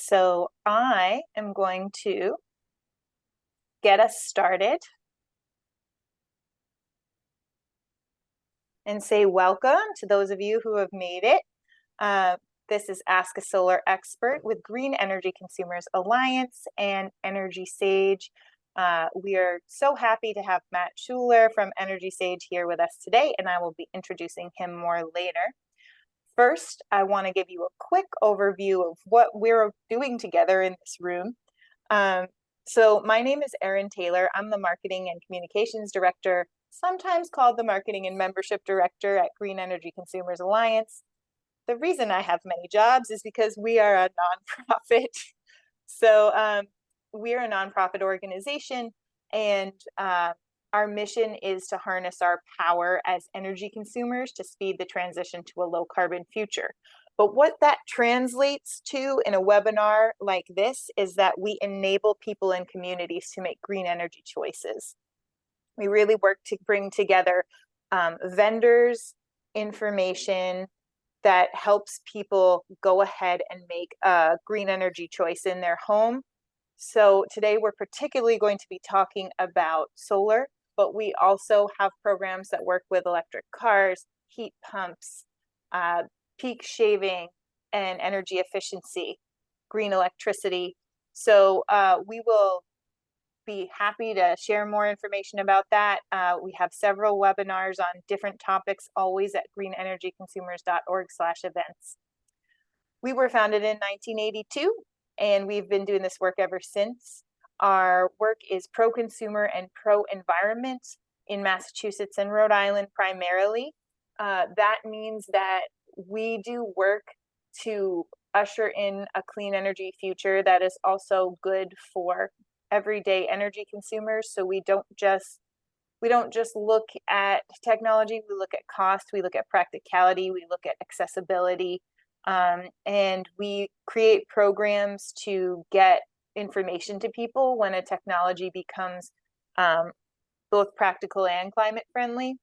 So I am going to get us started and say welcome to those of you who have made it. This is Ask a Solar Expert with Green Energy Consumers Alliance and EnergySage. We are so happy to have Matt Schuler from EnergySage here with us today, and I will be introducing him more later. First, I want to give you a quick overview of what we're doing together in this room. So my name is Erin Taylor. I'm the Marketing and Communications Director, sometimes called the Marketing and Membership Director at Green Energy Consumers Alliance. The reason I have many jobs is because we are a nonprofit. So we're a nonprofit organization, and our mission is to harness our power as energy consumers to speed the transition to a low carbon future. But what that translates to in a webinar like this is that we enable people and communities to make green energy choices. We really work to bring together vendors, information that helps people go ahead and make a green energy choice in their home. So today we're particularly going to be talking about solar, but we also have programs that work with electric cars, heat pumps, peak shaving, and energy efficiency, green electricity. So we will be happy to share more information about that. We have several webinars on different topics, always at greenenergyconsumers.org/events. We were founded in 1982, and we've been doing this work ever since. Our work is pro-consumer and pro-environment in Massachusetts and Rhode Island primarily. That means that we do work to usher in a clean energy future that is also good for everyday energy consumers. So we don't just look at technology, we look at cost, we look at practicality, we look at accessibility, and we create programs to get information to people when a technology becomes both practical and climate friendly.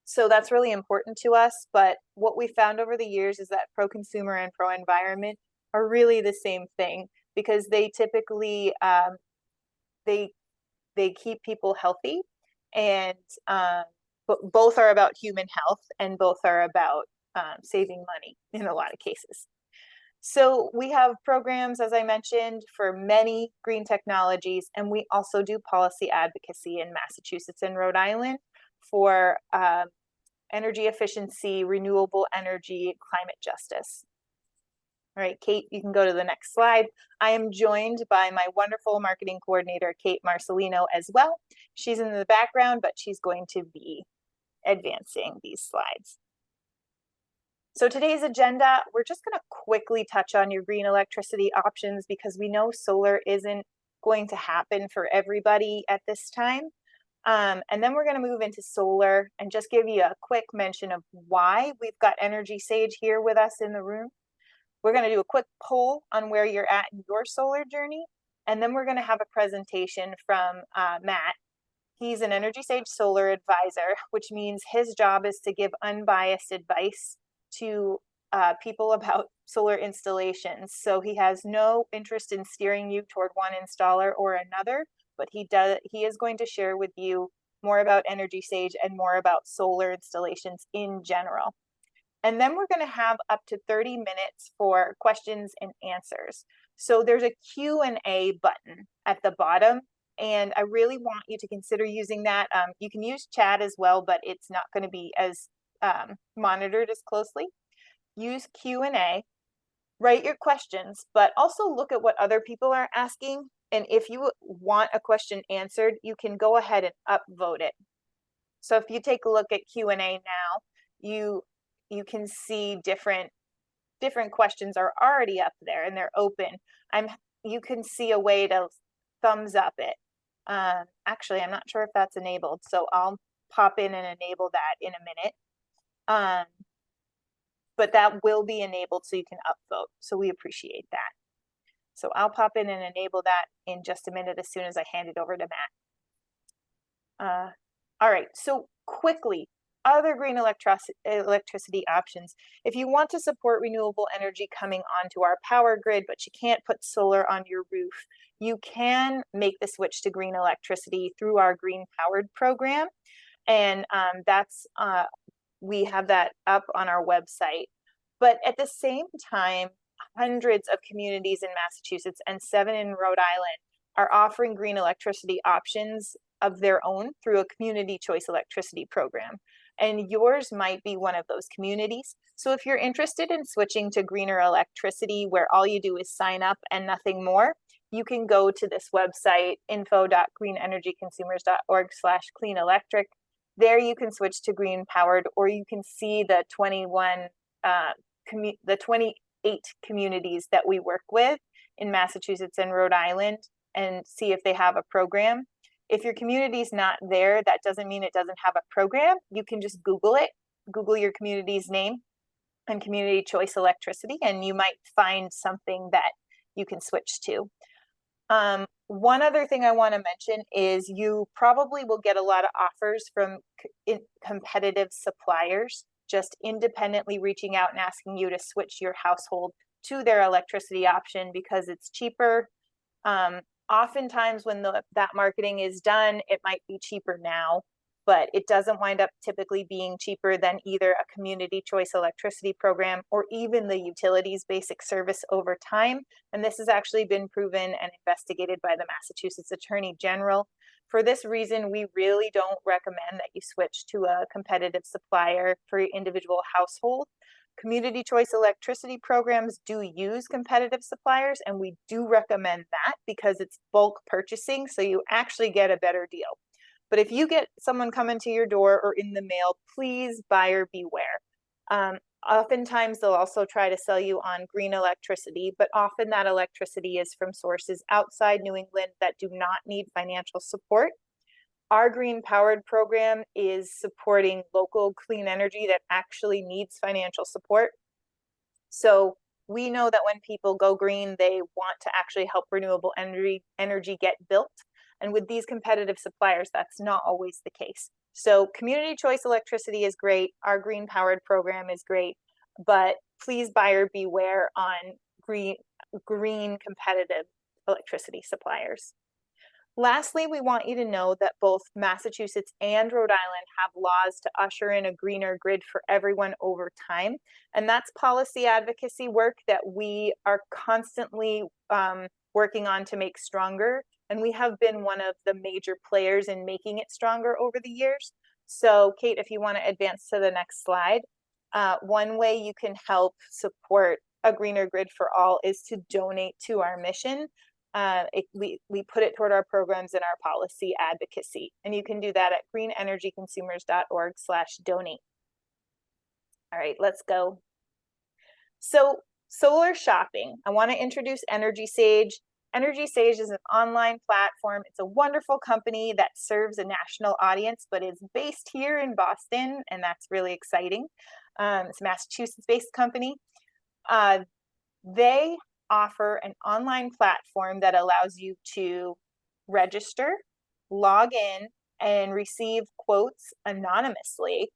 So that's really important to us. But what we found over the years is that pro-consumer and pro-environment are really the same thing, because they typically they keep people healthy, and both are about human health, and both are about saving money in a lot of cases. So we have programs, as I mentioned, for many green technologies, and we also do policy advocacy in Massachusetts and Rhode Island for energy efficiency, renewable energy, climate justice. All right, Kate, you can go to the next slide. I am joined by my wonderful marketing coordinator, Kate Marcelino, as well. She's in the background, but she's going to be advancing these slides. So today's agenda, we're just going to quickly touch on your green electricity options, because we know solar isn't going to happen for everybody at this time. And then we're going to move into solar and just give you a quick mention of why we've got EnergySage here with us in the room. We're going to do a quick poll on where you're at in your solar journey. And then we're going to have a presentation from Matt. He's an EnergySage solar advisor, which means his job is to give unbiased advice to people about solar installations. So he has no interest in steering you toward one installer or another, but he is going to share with you more about EnergySage and more about solar installations in general. And then we're going to have up to 30 minutes for questions and answers. So there's a Q&A button at the bottom, and I really want you to consider using that. You can use chat as well, but it's not going to be as monitored as closely. Use Q&A, write your questions, but also look at what other people are asking. And if you want a question answered, you can go ahead and upvote it. So if you take a look at Q&A now, you can see different questions are already up there and they're open. You can see a way to thumbs up it. Actually, I'm not sure if that's enabled, so I'll pop in and enable that in a minute. But that will be enabled so you can upvote. So we appreciate that. So I'll pop in and enable that in just a minute as soon as I hand it over to Matt. All right, so quickly, other green electricity options. If you want to support renewable energy coming onto our power grid, but you can't put solar on your roof, you can make the switch to green electricity through our Green Powered program. And we have that up on our website. But at the same time, hundreds of communities in Massachusetts and 7 in Rhode Island are offering green electricity options of their own through a community choice electricity program. And yours might be one of those communities. So if you're interested in switching to greener electricity where all you do is sign up and nothing more, you can go to this website, info.greenenergyconsumers.org/cleanelectric. There you can switch to green powered, or you can see the 28 communities that we work with in Massachusetts and Rhode Island and see if they have a program. If your community is not there, that doesn't mean it doesn't have a program. You can just Google it, Google your community's name and community choice electricity, and you might find something that you can switch to. One other thing I want to mention is you probably will get a lot of offers from competitive suppliers just independently reaching out and asking you to switch your household to their electricity option because it's cheaper. Oftentimes when that marketing is done, it might be cheaper now, but it doesn't wind up typically being cheaper than either a community choice electricity program or even the utilities basic service over time. And this has actually been proven and investigated by the Massachusetts Attorney General. For this reason, we really don't recommend that you switch to a competitive supplier for your individual household. Community choice electricity programs do use competitive suppliers, and we do recommend that because it's bulk purchasing, so you actually get a better deal. But if you get someone coming to your door or in the mail, please buyer beware. Oftentimes they'll also try to sell you on green electricity, but often that electricity is from sources outside New England that do not need financial support. Our Green Powered program is supporting local clean energy that actually needs financial support. So we know that when people go green, they want to actually help renewable energy get built. And with these competitive suppliers, that's not always the case. So community choice electricity is great. Our Green Powered program is great, but please buyer beware on green competitive electricity suppliers. Lastly, we want you to know that both Massachusetts and Rhode Island have laws to usher in a greener grid for everyone over time. And that's policy advocacy work that we are constantly working on to make stronger. And we have been one of the major players in making it stronger over the years. So Kate, if you want to advance to the next slide, one way you can help support a greener grid for all is to donate to our mission. We put it toward our programs and our policy advocacy, and you can do that at greenenergyconsumers.org/donate. All right, let's go. So solar shopping, I want to introduce EnergySage. EnergySage is an online platform. It's a wonderful company that serves a national audience, but is based here in Boston, and that's really exciting. It's a Massachusetts-based company. They offer an online platform that allows you to register, log in, and receive quotes anonymously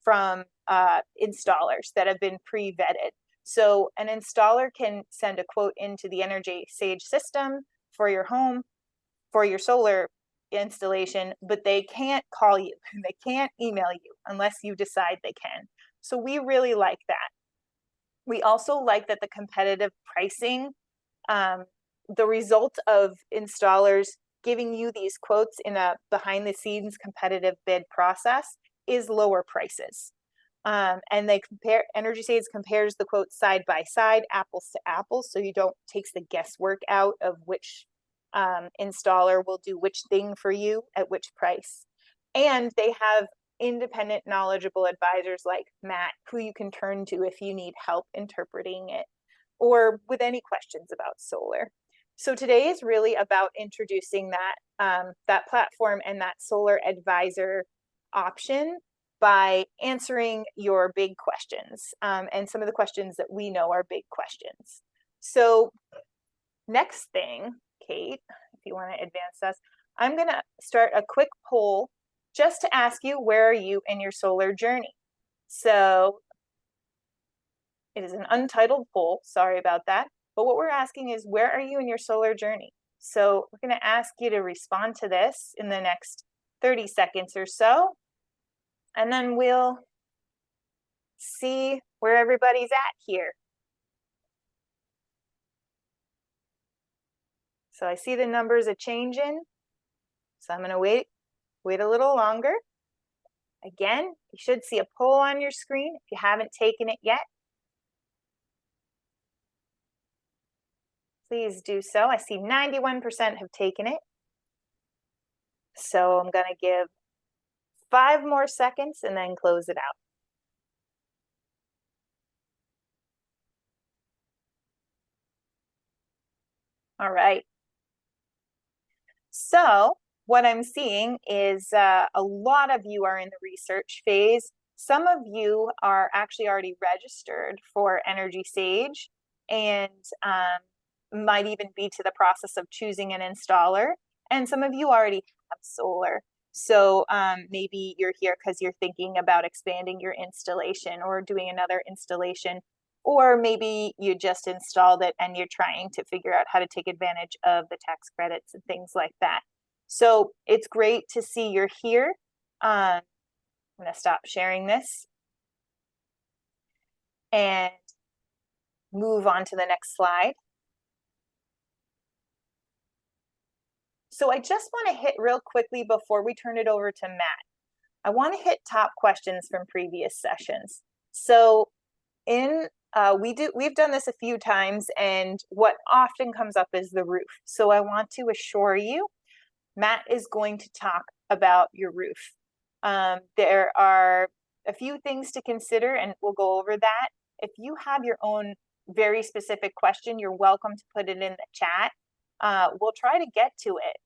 from installers that have been pre-vetted. So an installer can send a quote into the EnergySage system for your home, for your solar installation, but they can't call you, they can't email you unless you decide they can. So we really like that. We also like that the competitive pricing, the result of installers giving you these quotes in a behind the scenes competitive bid process is lower prices. And they EnergySage compares the quotes side by side, apples to apples, so you don't takes the guesswork out of which installer will do which thing for you at which price. And they have independent, knowledgeable advisors like Matt, who you can turn to if you need help interpreting it or with any questions about solar. So today is really about introducing that platform and that solar advisor option by answering your big questions and some of the questions that we know are big questions. So next thing, Kate, if you want to advance us, I'm going to start a quick poll just to ask you, where are you in your solar journey? So it is an untitled poll, sorry about that. But what we're asking is, where are you in your solar journey? So we're going to ask you to respond to this in the next 30 seconds or so. And then we'll see where everybody's at here. So I see the numbers are changing. So I'm going to wait a little longer. Again, you should see a poll on your screen if you haven't taken it yet. Please do so. I see 91% have taken it. So I'm going to give 5 more seconds and then close it out. All right. So what I'm seeing is a lot of you are in the research phase. Some of you are actually already registered for EnergySage and might even be to the process of choosing an installer. And some of you already have solar. So maybe you're here because you're thinking about expanding your installation or doing another installation. Or maybe you just installed it and you're trying to figure out how to take advantage of the tax credits and things like that. So it's great to see you're here. I'm going to stop sharing this and move on to the next slide. So I just want to hit real quickly before we turn it over to Matt. I want to hit top questions from previous sessions. So we've done this a few times, and what often comes up is the roof. So I want to assure you, Matt is going to talk about your roof. There are a few things to consider, and we'll go over that. If you have your own very specific question, you're welcome to put it in the chat. We'll try to get to it,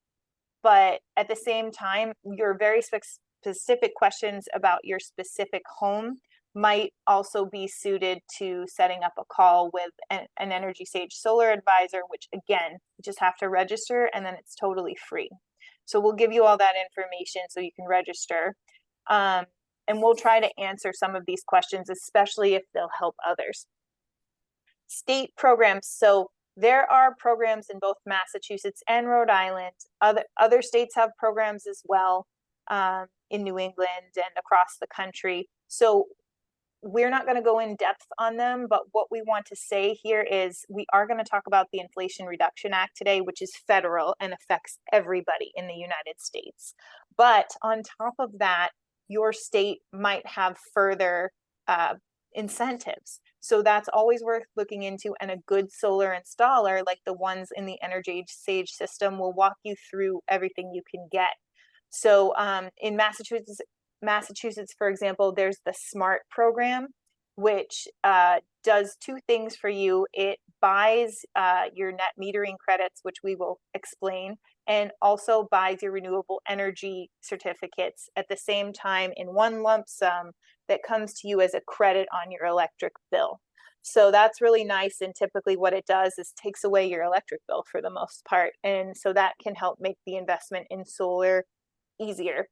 but at the same time, your very specific questions about your specific home might also be suited to setting up a call with an EnergySage solar advisor, which again, you just have to register and then it's totally free. So we'll give you all that information so you can register. And we'll try to answer some of these questions, especially if they'll help others. State programs. So there are programs in both Massachusetts and Rhode Island. Other states have programs as well in New England and across the country. So we're not going to go in depth on them, but what we want to say here is we are going to talk about the Inflation Reduction Act today, which is federal and affects everybody in the United States. But on top of that, your state might have further incentives. So that's always worth looking into, and a good solar installer like the ones in the EnergySage system will walk you through everything you can get. So in Massachusetts, for example, there's the SMART program, which does 2 things for you. It buys your net metering credits, which we will explain, and also buys your renewable energy certificates at the same time in one lump sum that comes to you as a credit on your electric bill. So that's really nice. And typically what it does is takes away your electric bill for the most part. And so that can help make the investment in solar easier.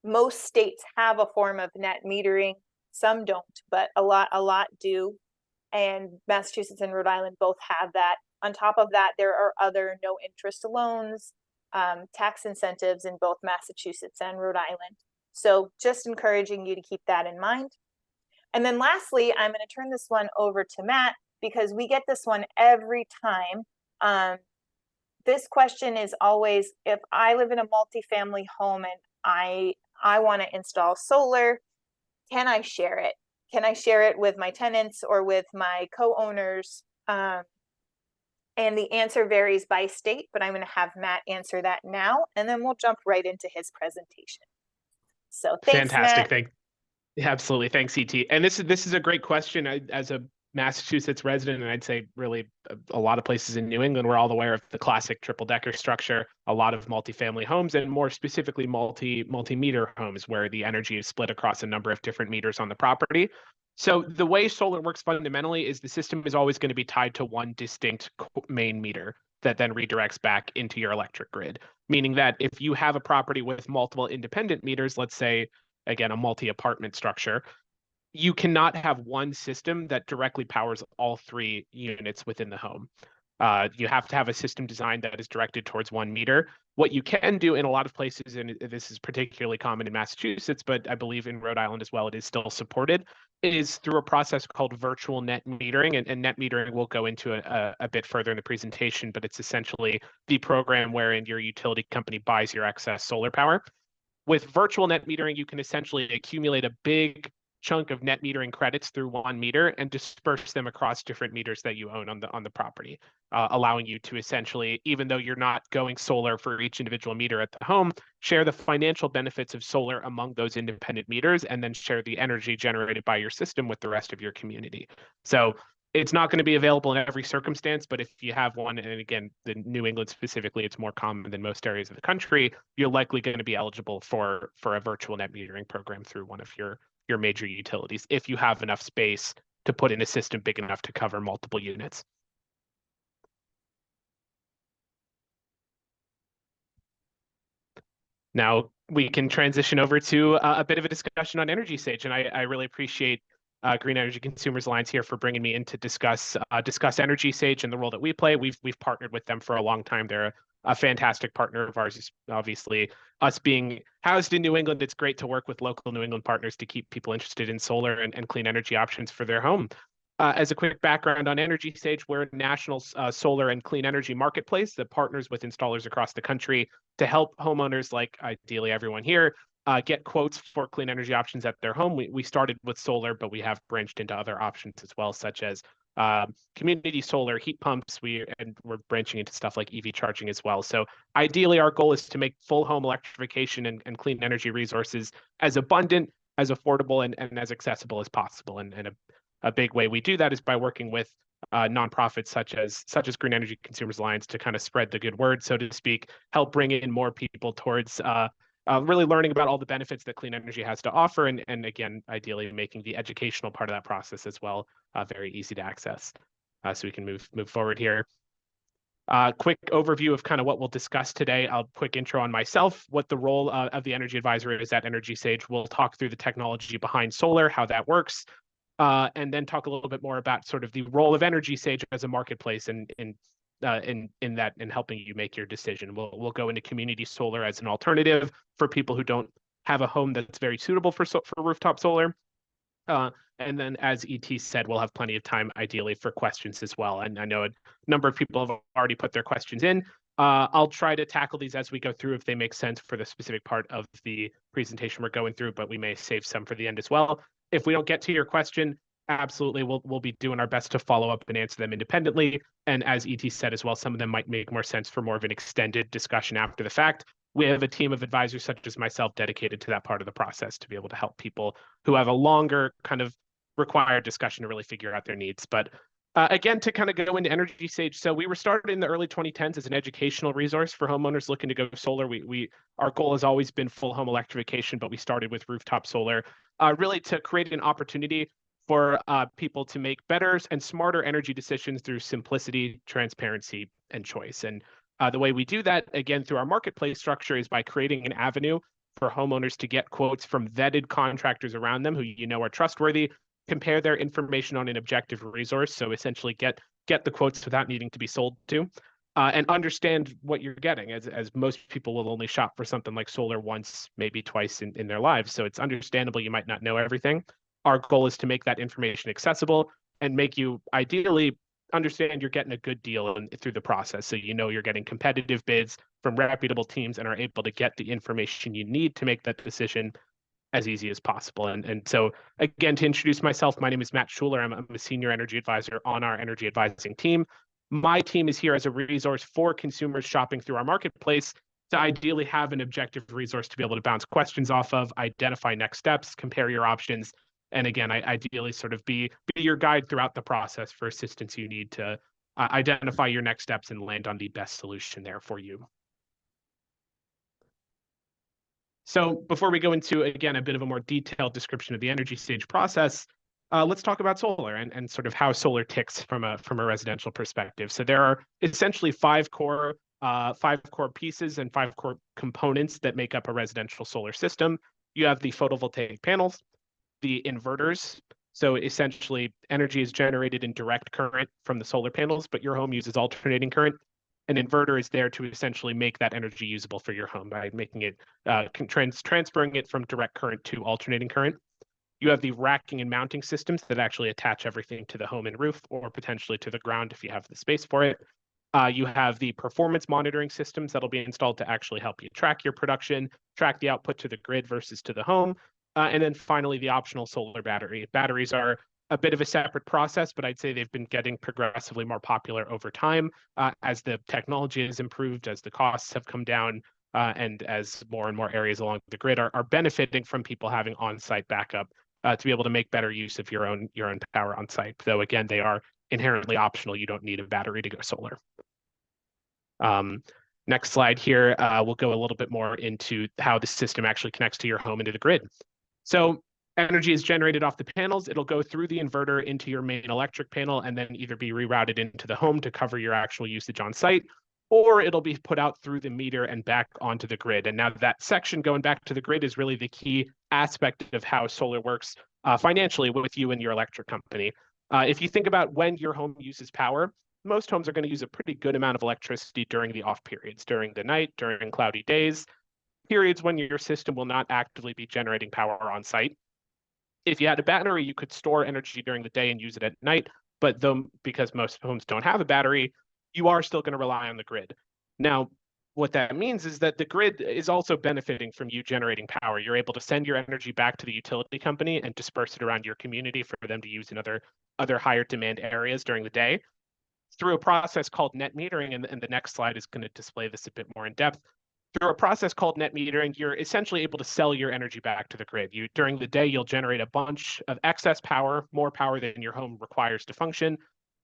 Most states have a form of net metering. Some don't, but a lot do. And Massachusetts and Rhode Island both have that. On top of that, there are other no interest loans, tax incentives in both Massachusetts and Rhode Island. So just encouraging you to keep that in mind. And then lastly, I'm going to turn this one over to Matt because we get this one every time. This question is always, if I live in a multifamily home and I want to install solar, can I share it? Can I share it with my tenants or with my co-owners? And the answer varies by state, but I'm going to have Matt answer that now, and then we'll jump right into his presentation. So thanks, Fantastic. Matt. Absolutely. Thanks, ET. And this is a great question. As a Massachusetts resident, and I'd say really a lot of places in New England, we're all aware of the classic triple-decker structure, a lot of multifamily homes, and more specifically multi-meter homes where the energy is split across a number of different meters on the property. So the way solar works fundamentally is the system is always going to be tied to one distinct main meter. that then redirects back into your electric grid. Meaning that if you have a property with multiple independent meters, let's say, again, a multi-apartment structure, you cannot have one system that directly powers all three units within the home. You have to have a system design that is directed towards one meter. What you can do in a lot of places, and this is particularly common in Massachusetts, but I believe in Rhode Island as well, it is still supported, is through a process called virtual net metering. And net metering we'll go into a bit further in the presentation, but it's essentially the program wherein your utility company buys your excess solar power. With virtual net metering, you can essentially accumulate a big chunk of net metering credits through one meter and disperse them across different meters that you own on the property, allowing you to essentially, even though you're not going solar for each individual meter at the home, share the financial benefits of solar among those independent meters, and then share the energy generated by your system with the rest of your community. So it's not going to be available in every circumstance, but if you have one, and again, the New England specifically, it's more common than most areas of the country, you're likely going to be eligible for a virtual net metering program through one of your major utilities if you have enough space to put in a system big enough to cover multiple units. Now we can transition over to a bit of a discussion on EnergySage, and I really appreciate Green Energy Consumers Alliance here for bringing me in to discuss EnergySage and the role that we play. We've partnered with them for a long time. They're a fantastic partner of ours. Obviously, us being housed in New England, it's great to work with local New England partners to keep people interested in solar and clean energy options for their home. As a quick background on EnergySage, we're a national solar and clean energy marketplace that partners with installers across the country to help homeowners, like ideally everyone here, get quotes for clean energy options at their home. We started with solar, but we have branched into other options as well, such as community solar, heat pumps. We're branching into stuff like EV charging as well. So ideally, our goal is to make full home electrification and clean energy resources as abundant, as affordable, and as accessible as possible. And a big way we do that is by working with nonprofits such as Green Energy Consumers Alliance to kind of spread the good word, so to speak, help bring in more people towards really learning about all the benefits that clean energy has to offer, and again, ideally making the educational part of that process as well very easy to access. So we can move forward here. Quick overview of kind of what we'll discuss today. I'll quick intro on myself, what the role of the energy advisor is at EnergySage. We'll talk through the technology behind solar, how that works, and then talk a little bit more about sort of the role of EnergySage as a marketplace in helping you make your decision. We'll go into community solar as an alternative for people who don't have a home that's very suitable for rooftop solar. And then, as ET said, we'll have plenty of time, ideally, for questions as well. And I know a number of people have already put their questions in. I'll try to tackle these as we go through if they make sense for the specific part of the presentation we're going through, but we may save some for the end as well. If we don't get to your question, absolutely, we'll be doing our best to follow up and answer them independently. And as ET said as well, some of them might make more sense for more of an extended discussion after the fact. We have a team of advisors such as myself dedicated to that part of the process to be able to help people who have a longer kind of required discussion to really figure out their needs. But again, to kind of go into EnergySage, so we were started in the early 2010s as an educational resource for homeowners looking to go solar. Our goal has always been full home electrification, but we started with rooftop solar, really to create an opportunity for people to make better and smarter energy decisions through simplicity, transparency, and choice. And the way we do that, again, through our marketplace structure, is by creating an avenue for homeowners to get quotes from vetted contractors around them who are trustworthy, compare their information on an objective resource, so essentially get the quotes without needing to be sold to, and understand what you're getting, as most people will only shop for something like solar once, maybe twice in their lives. So it's understandable you might not know everything. Our goal is to make that information accessible and make you ideally understand you're getting a good deal through the process. So you're getting competitive bids from reputable teams and are able to get the information you need to make that decision as easy as possible. And so again, to introduce myself, my name is Matt Schuler. I'm a senior energy advisor on our energy advising team. My team is here as a resource for consumers shopping through our marketplace to ideally have an objective resource to be able to bounce questions off of, identify next steps, compare your options, and again, ideally sort of be your guide throughout the process for assistance you need to identify your next steps and land on the best solution there for you. So before we go into, again, a bit of a more detailed description of the EnergySage process, Let's talk about solar and sort of how solar ticks from a residential perspective. So there are essentially five core pieces and five core components that make up a residential solar system. You have the photovoltaic panels, the inverters. So essentially, energy is generated in direct current from the solar panels, but your home uses alternating current. An inverter is there to essentially make that energy usable for your home by making it transferring it from direct current to alternating current. You have the racking and mounting systems that actually attach everything to the home and roof, or potentially to the ground if you have the space for it. You have the performance monitoring systems that'll be installed to actually help you track your production, track the output to the grid versus to the home. And then finally, the optional solar battery. Batteries are a bit of a separate process, but I'd say they've been getting progressively more popular over time as the technology has improved, as the costs have come down, and as more and more areas along the grid are benefiting from people having on-site backup to be able to make better use of your own power on site. Though again, they are inherently optional. You don't need a battery to go solar. Next slide here, we'll go a little bit more into how the system actually connects to your home and to the grid. So energy is generated off the panels. It'll go through the inverter into your main electric panel and then either be rerouted into the home to cover your actual usage on site, or it'll be put out through the meter and back onto the grid. And now that section going back to the grid is really the key aspect of how solar works financially with you and your electric company. If you think about when your home uses power, most homes are going to use a pretty good amount of electricity during the off periods, during the night, during cloudy days, periods when your system will not actively be generating power on site. If you had a battery, you could store energy during the day and use it at night, but though, because most homes don't have a battery, you are still going to rely on the grid. Now, what that means is that the grid is also benefiting from you generating power. You're able to send your energy back to the utility company and disperse it around your community for them to use in other higher demand areas during the day through a process called net metering, and the next slide is going to display this a bit more in depth. Through a process called net metering, you're essentially able to sell your energy back to the grid. During the day, you'll generate a bunch of excess power, more power than your home requires to function.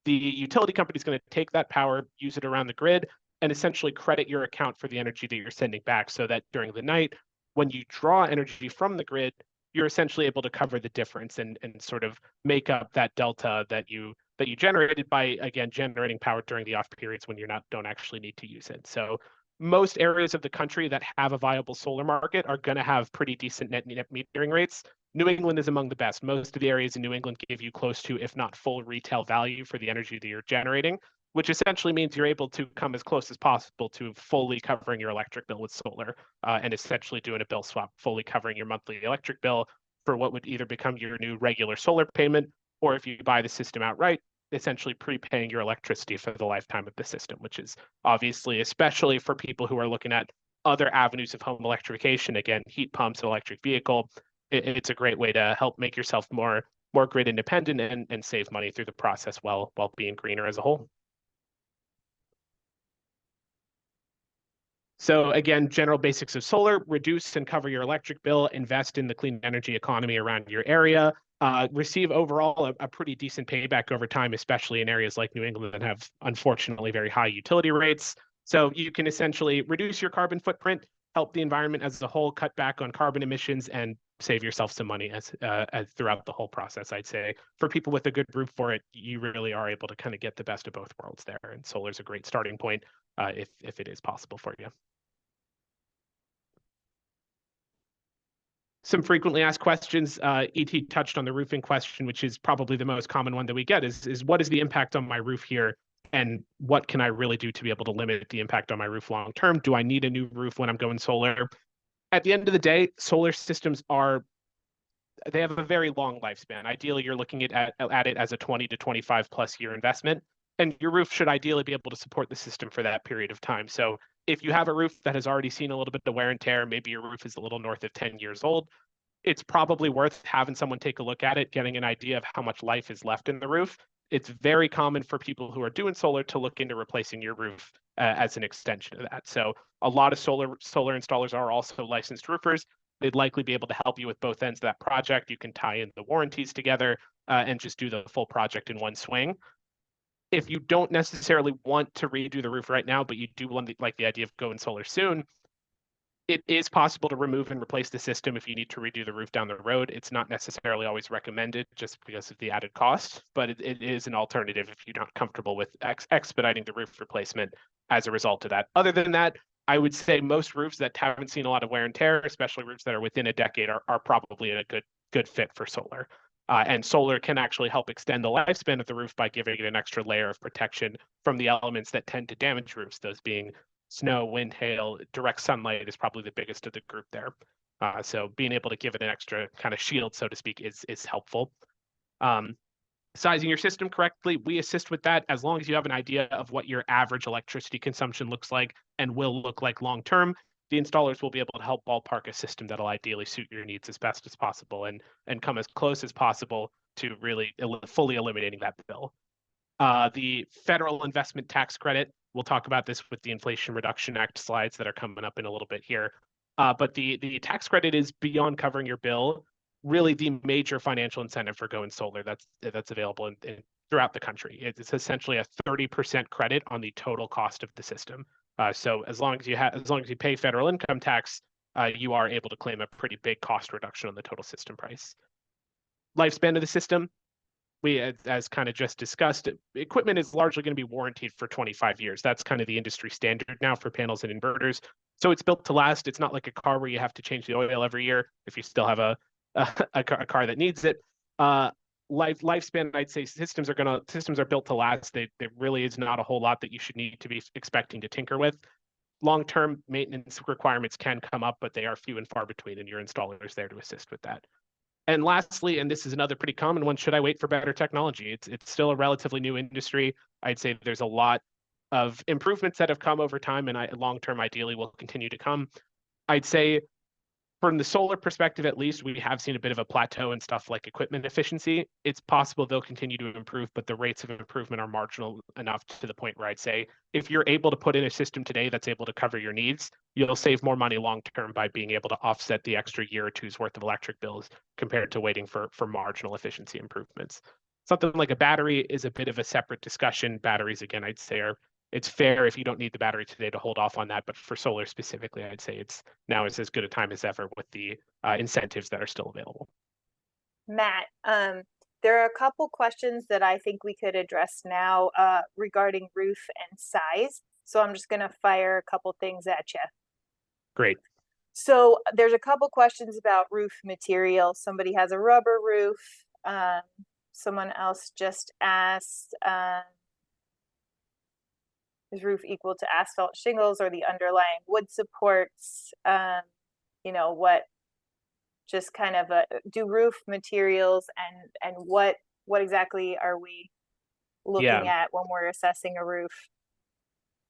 The utility company is going to take that power, use it around the grid, and essentially credit your account for the energy that you're sending back so that during the night, when you draw energy from the grid, you're essentially able to cover the difference and sort of make up that delta that you generated by, again, generating power during the off periods when don't actually need to use it. So most areas of the country that have a viable solar market are going to have pretty decent net metering rates. New England is among the best. Most of the areas in New England give you close to, if not full retail value for the energy that you're generating, which essentially means you're able to come as close as possible to fully covering your electric bill with solar and essentially doing a bill swap, fully covering your monthly electric bill for what would either become your new regular solar payment, or if you buy the system outright, essentially prepaying your electricity for the lifetime of the system, which is obviously, especially for people who are looking at other avenues of home electrification, again, heat pumps, an electric vehicle, it's a great way to help make yourself more grid independent and save money through the process while being greener as a whole. So again, general basics of solar: reduce and cover your electric bill, invest in the clean energy economy around your area, receive overall a pretty decent payback over time, especially in areas like New England that have unfortunately very high utility rates. So you can essentially reduce your carbon footprint, help the environment as a whole, cut back on carbon emissions, and save yourself some money as throughout the whole process. I'd say for people with a good roof for it, you really are able to kind of get the best of both worlds there. And solar is a great starting point if it is possible for you. Some frequently asked questions. ET touched on the roofing question, which is probably the most common one that we get is what is the impact on my roof here? And what can I really do to be able to limit the impact on my roof long term? Do I need a new roof when I'm going solar? At the end of the day, solar systems they have a very long lifespan. Ideally, you're looking at it as a 20 to 25 plus year investment. And your roof should ideally be able to support the system for that period of time. So if you have a roof that has already seen a little bit of wear and tear, maybe your roof is a little north of 10 years old, it's probably worth having someone take a look at it, getting an idea of how much life is left in the roof. It's very common for people who are doing solar to look into replacing your roof as an extension of that. So a lot of solar installers are also licensed roofers. They'd likely be able to help you with both ends of that project. You can tie in the warranties together and just do the full project in one swing. If you don't necessarily want to redo the roof right now, but you do like the idea of going solar soon, It is possible to remove and replace the system if you need to redo the roof down the road. It's not necessarily always recommended just because of the added cost, but it is an alternative if you're not comfortable with expediting the roof replacement as a result of that. Other than that, I would say most roofs that haven't seen a lot of wear and tear, especially roofs that are within a decade, are probably in a good fit for solar. And solar can actually help extend the lifespan of the roof by giving it an extra layer of protection from the elements that tend to damage roofs, those being snow, wind, hail. Direct sunlight is probably the biggest of the group there. So being able to give it an extra kind of shield, so to speak, is helpful. Sizing your system correctly, we assist with that as long as you have an idea of what your average electricity consumption looks like and will look like long term. The installers will be able to help ballpark a system that'll ideally suit your needs as best as possible and come as close as possible to really fully eliminating that bill. The federal investment tax credit, we'll talk about this with the Inflation Reduction Act slides that are coming up in a little bit here. But the tax credit is beyond covering your bill, really the major financial incentive for going solar that's available throughout the country. It's essentially a 30% credit on the total cost of the system. So as long as you pay federal income tax, you are able to claim a pretty big cost reduction on the total system price. Lifespan of the system, we, as kind of just discussed, equipment is largely going to be warranted for 25 years. That's kind of the industry standard now for panels and inverters. So it's built to last. It's not like a car where you have to change the oil every year if you still have a car that needs it. Lifespan, I'd say systems are built to last. There really is not a whole lot that you should need to be expecting to tinker with. Long-term maintenance requirements can come up, but they are few and far between, and your installer is there to assist with that. And lastly, and this is another pretty common one, should I wait for better technology? It's still a relatively new industry. I'd say there's a lot of improvements that have come over time, and long-term ideally will continue to come. I'd say from the solar perspective, at least, we have seen a bit of a plateau in stuff like equipment efficiency. It's possible they'll continue to improve, but the rates of improvement are marginal enough to the point where I'd say if you're able to put in a system today that's able to cover your needs, you'll save more money long-term by being able to offset the extra year or two's worth of electric bills compared to waiting for marginal efficiency improvements. Something like a battery is a bit of a separate discussion. Batteries, again, I'd say it's fair if you don't need the battery today to hold off on that, but for solar specifically, I'd say now is as good a time as ever with the incentives that are still available. Matt, there are a couple questions that I think we could address now regarding roof and size. So I'm just going to fire a couple things at you. Great. So there's a couple questions about roof material. Somebody has a rubber roof. Someone else just asked, is roof equal to asphalt shingles or the underlying wood supports? What just kind of do roof materials and what exactly are we looking at when we're assessing a roof?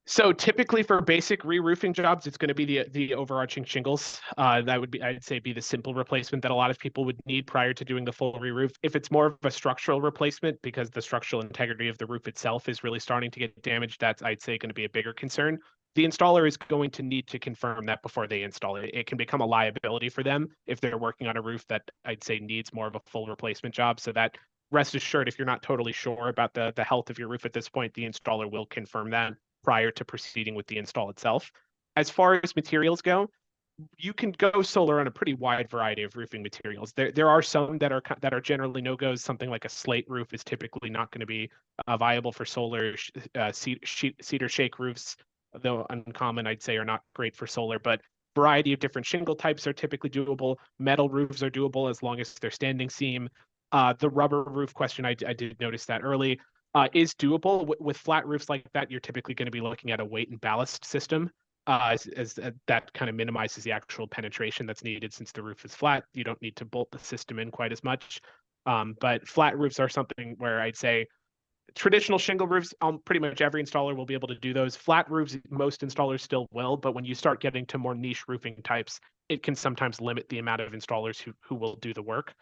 So typically for basic re-roofing jobs, it's going to be the overarching shingles. That would be, I'd say, be the simple replacement that a lot of people would need prior to doing the full re-roof. If it's more of a structural replacement, because the structural integrity of the roof itself is really starting to get damaged, that's, I'd say, going to be a bigger concern. The installer is going to need to confirm that before they install it. It can become a liability for them if they're working on a roof that I'd say needs more of a full replacement job. So that rest assured, if you're not totally sure about the health of your roof at this point, the installer will confirm that prior to proceeding with the install itself. As far as materials go, you can go solar on a pretty wide variety of roofing materials. There are some that are generally no-goes. Something like a slate roof is typically not going to be viable for solar. Cedar shake roofs, though uncommon, I'd say, are not great for solar, but variety of different shingle types are typically doable. Metal roofs are doable as long as they're standing seam. The rubber roof question, I did notice that early. Is doable. With flat roofs like that, you're typically going to be looking at a weight and ballast system, as that kind of minimizes the actual penetration that's needed. Since the roof is flat, you don't need to bolt the system in quite as much. But flat roofs are something where I'd say traditional shingle roofs, pretty much every installer will be able to do those. Flat roofs, most installers still will, but when you start getting to more niche roofing types, it can sometimes limit the amount of installers who will do the work.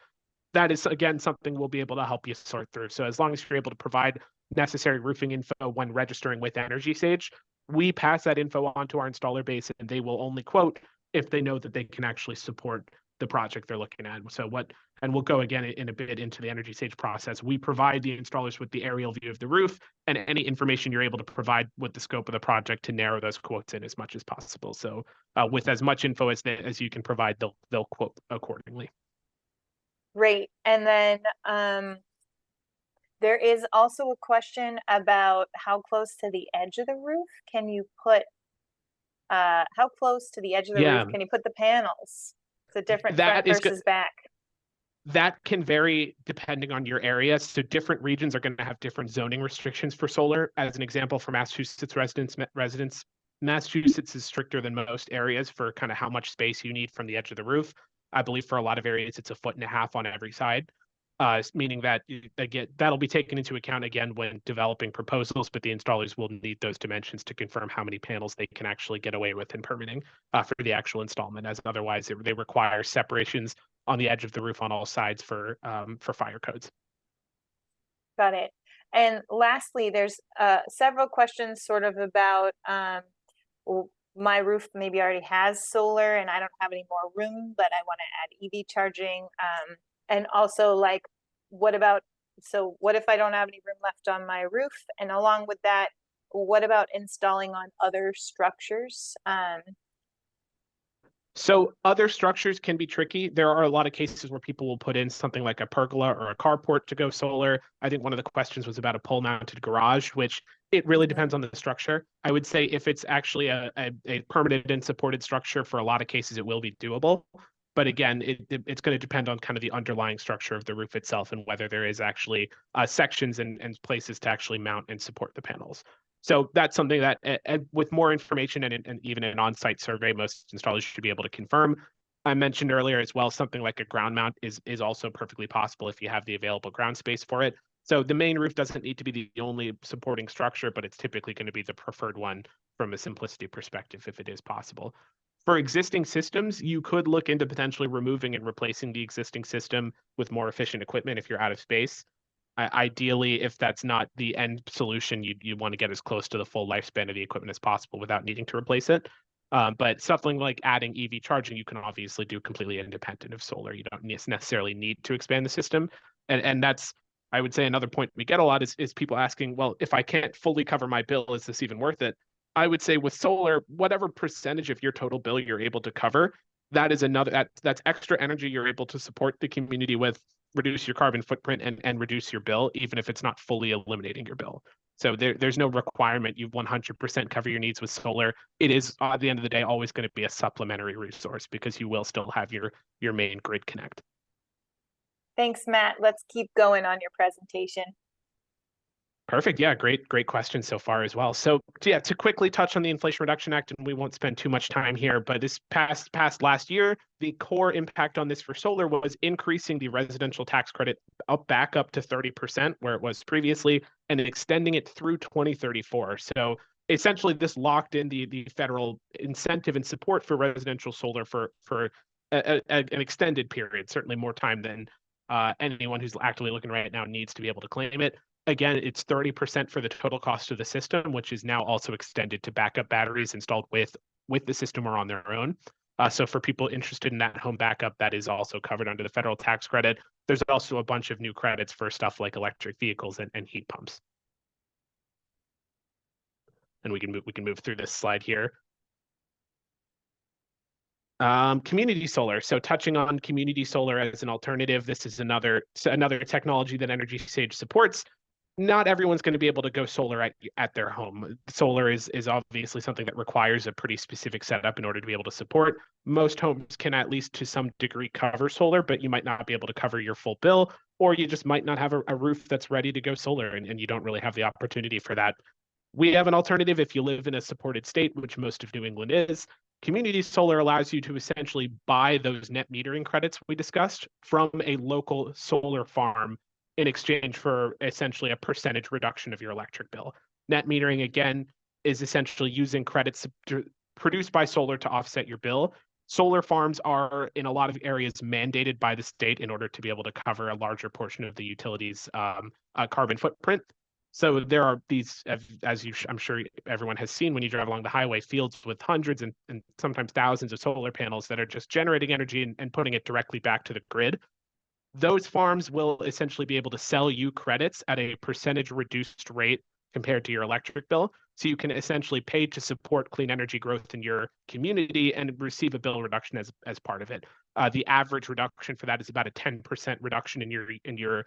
That is, again, something we'll be able to help you sort through. So as long as you're able to provide necessary roofing info when registering with EnergySage, we pass that info on to our installer base, and they will only quote if they know that they can actually support the project they're looking at. And we'll go again in a bit into the EnergySage process. We provide the installers with the aerial view of the roof and any information you're able to provide with the scope of the project to narrow those quotes in as much as possible. So with as much info as you can provide, they'll quote accordingly. Great. And then there is also a question about how close to the edge of the roof can you put, how close to the edge of the roof can you put the panels? It's a different front versus back. That can vary depending on your area. So different regions are going to have different zoning restrictions for solar. As an example, for Massachusetts residents, Massachusetts is stricter than most areas for kind of how much space you need from the edge of the roof. I believe for a lot of areas, it's 1.5 feet on every side, meaning that again, that'll be taken into account again when developing proposals, but the installers will need those dimensions to confirm how many panels they can actually get away with in permitting for the actual installment, as otherwise they require separations on the edge of the roof on all sides for fire codes. Got it. And lastly, there's several questions sort of about my roof maybe already has solar and I don't have any more room, but I want to add EV charging. And also like, what if I don't have any room left on my roof? And along with that, what about installing on other structures? So other structures can be tricky. There are a lot of cases where people will put in something like a pergola or a carport to go solar. I think one of the questions was about a pole mounted garage, which it really depends on the structure. I would say if it's actually a permitted and supported structure, for a lot of cases, it will be doable. But again, it's going to depend on kind of the underlying structure of the roof itself and whether there is actually sections and places to actually mount and support the panels. So that's something that with more information and even an on-site survey, most installers should be able to confirm. I mentioned earlier as well, something like a ground mount is also perfectly possible if you have the available ground space for it. So the main roof doesn't need to be the only supporting structure, but it's typically going to be the preferred one from a simplicity perspective if it is possible. For existing systems, you could look into potentially removing and replacing the existing system with more efficient equipment if you're out of space. Ideally, if that's not the end solution, you want to get as close to the full lifespan of the equipment as possible without needing to replace it. But something like adding EV charging, you can obviously do completely independent of solar. You don't necessarily need to expand the system. And that's, I would say, another point we get a lot is people asking, well, if I can't fully cover my bill, is this even worth it? I would say with solar, whatever percentage of your total bill you're able to cover, that is that's extra energy you're able to support the community with, reduce your carbon footprint and reduce your bill, even if it's not fully eliminating your bill. So there's no requirement you 100% cover your needs with solar. It is, at the end of the day, always going to be a supplementary resource because you will still have your main grid connect. Thanks, Matt. Let's keep going on your presentation. Perfect. Yeah, great question so far as well. So yeah, to quickly touch on the Inflation Reduction Act, and we won't spend too much time here, but this passed last year, the core impact on this for solar was increasing the residential tax credit back up to 30%, where it was previously, and extending it through 2034. So essentially, this locked in the federal incentive and support for residential solar for an extended period, certainly more time than anyone who's actively looking right now needs to be able to claim it. Again, it's 30% for the total cost of the system, which is now also extended to backup batteries installed with the system or on their own. So for people interested in that home backup, that is also covered under the federal tax credit. There's also a bunch of new credits for stuff like electric vehicles and heat pumps. And we can move through this slide here. Community solar. So touching on community solar as an alternative, this is another technology that EnergySage supports. Not everyone's going to be able to go solar at their home. Solar is obviously something that requires a pretty specific setup in order to be able to support. Most homes can at least to some degree cover solar, but you might not be able to cover your full bill, or you just might not have a roof that's ready to go solar and you don't really have the opportunity for that. We have an alternative if you live in a supported state, which most of New England is. Community solar allows you to essentially buy those net metering credits we discussed from a local solar farm in exchange for essentially a percentage reduction of your electric bill. Net metering, again, is essentially using credits produced by solar to offset your bill. Solar farms are, in a lot of areas, mandated by the state in order to be able to cover a larger portion of the utilities' carbon footprint. So there are these, as I'm sure everyone has seen when you drive along the highway, fields with hundreds and sometimes thousands of solar panels that are just generating energy and putting it directly back to the grid. Those farms will essentially be able to sell you credits at a percentage reduced rate compared to your electric bill. So you can essentially pay to support clean energy growth in your community and receive a bill reduction as part of it. The average reduction for that is about a 10% reduction in your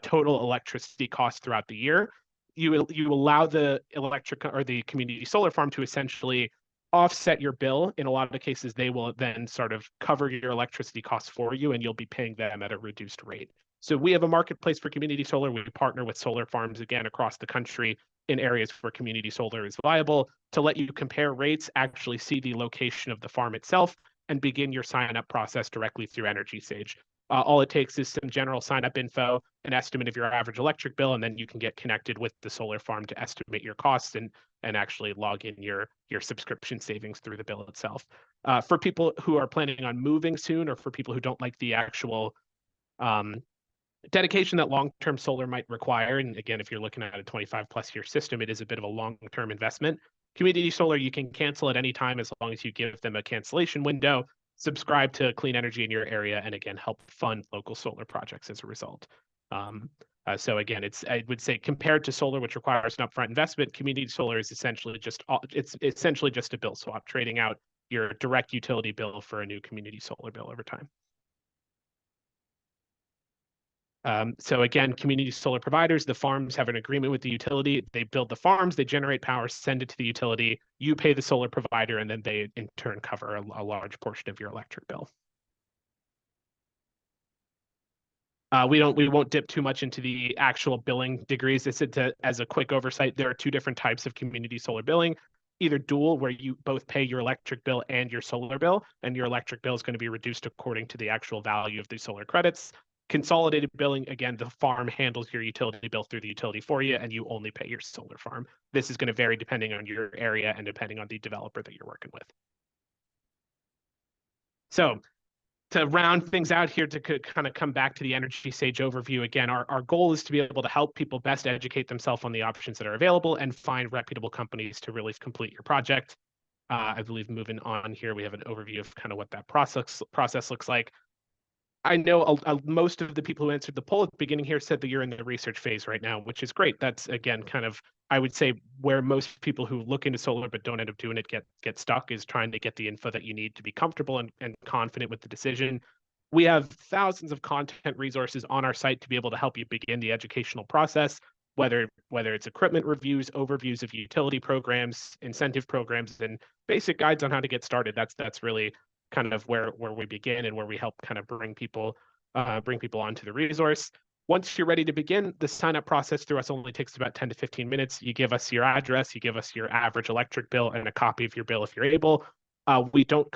total electricity costs throughout the year. You allow the electric or the community solar farm to essentially offset your bill. In a lot of the cases, they will then sort of cover your electricity costs for you, and you'll be paying them at a reduced rate. So we have a marketplace for community solar. We partner with solar farms again across the country in areas where community solar is viable to let you compare rates, actually see the location of the farm itself, and begin your sign up process directly through EnergySage. All it takes is some general sign up info, an estimate of your average electric bill, and then you can get connected with the solar farm to estimate your costs and actually log in your subscription savings through the bill itself. For people who are planning on moving soon, or for people who don't like the actual dedication that long-term solar might require, and again, if you're looking at a 25-plus-year system, it is a bit of a long-term investment. Community solar, you can cancel at any time as long as you give them a cancellation window, subscribe to clean energy in your area, and again, help fund local solar projects as a result. So again, I would say compared to solar, which requires an upfront investment, community solar is essentially just a bill swap, trading out your direct utility bill for a new community solar bill over time. So again, community solar providers, the farms have an agreement with the utility. They build the farms, they generate power, send it to the utility. You pay the solar provider, and then they in turn cover a large portion of your electric bill. We won't dip too much into the actual billing degrees. As a quick oversight, there are two different types of community solar billing. Either dual, where you both pay your electric bill and your solar bill, and your electric bill is going to be reduced according to the actual value of the solar credits. Consolidated billing, again, the farm handles your utility bill through the utility for you, and you only pay your solar farm. This is going to vary depending on your area and depending on the developer that you're working with. So to round things out here, to kind of come back to the EnergySage overview again, our goal is to be able to help people best educate themselves on the options that are available and find reputable companies to really complete your project. I believe moving on here, we have an overview of kind of what that process looks like. I know most of the people who answered the poll at the beginning here said that you're in the research phase right now, which is great. That's, again, kind of, I would say, where most people who look into solar but don't end up doing it get stuck, is trying to get the info that you need to be comfortable and confident with the decision. We have thousands of content resources on our site to be able to help you begin the educational process, whether it's equipment reviews, overviews of utility programs, incentive programs, and basic guides on how to get started. That's really kind of where we begin and where we help kind of bring people onto the resource. Once you're ready to begin, the sign up process through us only takes about 10 to 15 minutes. You give us your address, you give us your average electric bill, and a copy of your bill if you're able. We don't,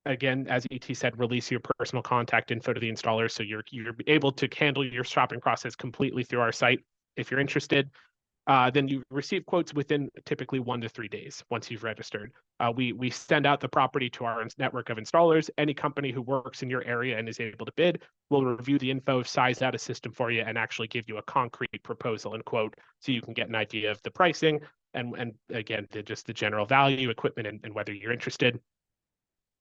again, as ET said, release your personal contact info to the installer, so you're able to handle your shopping process completely through our site if you're interested. Then you receive quotes within typically 1 to 3 days once you've registered. We send out the property to our network of installers. Any company who works in your area and is able to bid will review the info, size out a system for you, and actually give you a concrete proposal and quote, so you can get an idea of the pricing and again, just the general value, equipment, and whether you're interested.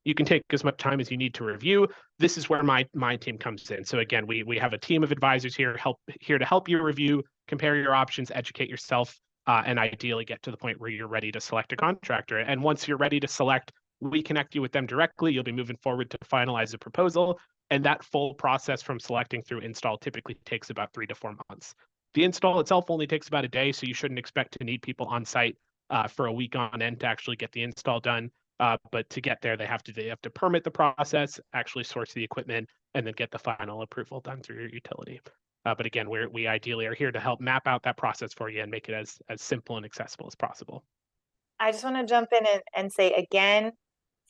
You can take as much time as you need to review. This is where my team comes in. So again, we have a team of advisors here to help you review, compare your options, educate yourself, and ideally get to the point where you're ready to select a contractor. And once you're ready to select, we connect you with them directly. You'll be moving forward to finalize a proposal. And that full process from selecting through install typically takes about 3 to 4 months. The install itself only takes about a day, so you shouldn't expect to need people on site for a week on end to actually get the install done. But to get there, they have to permit the process, actually source the equipment, and then get the final approval done through your utility. But again, we ideally are here to help map out that process for you and make it as simple and accessible as possible. I just want to jump in and say again,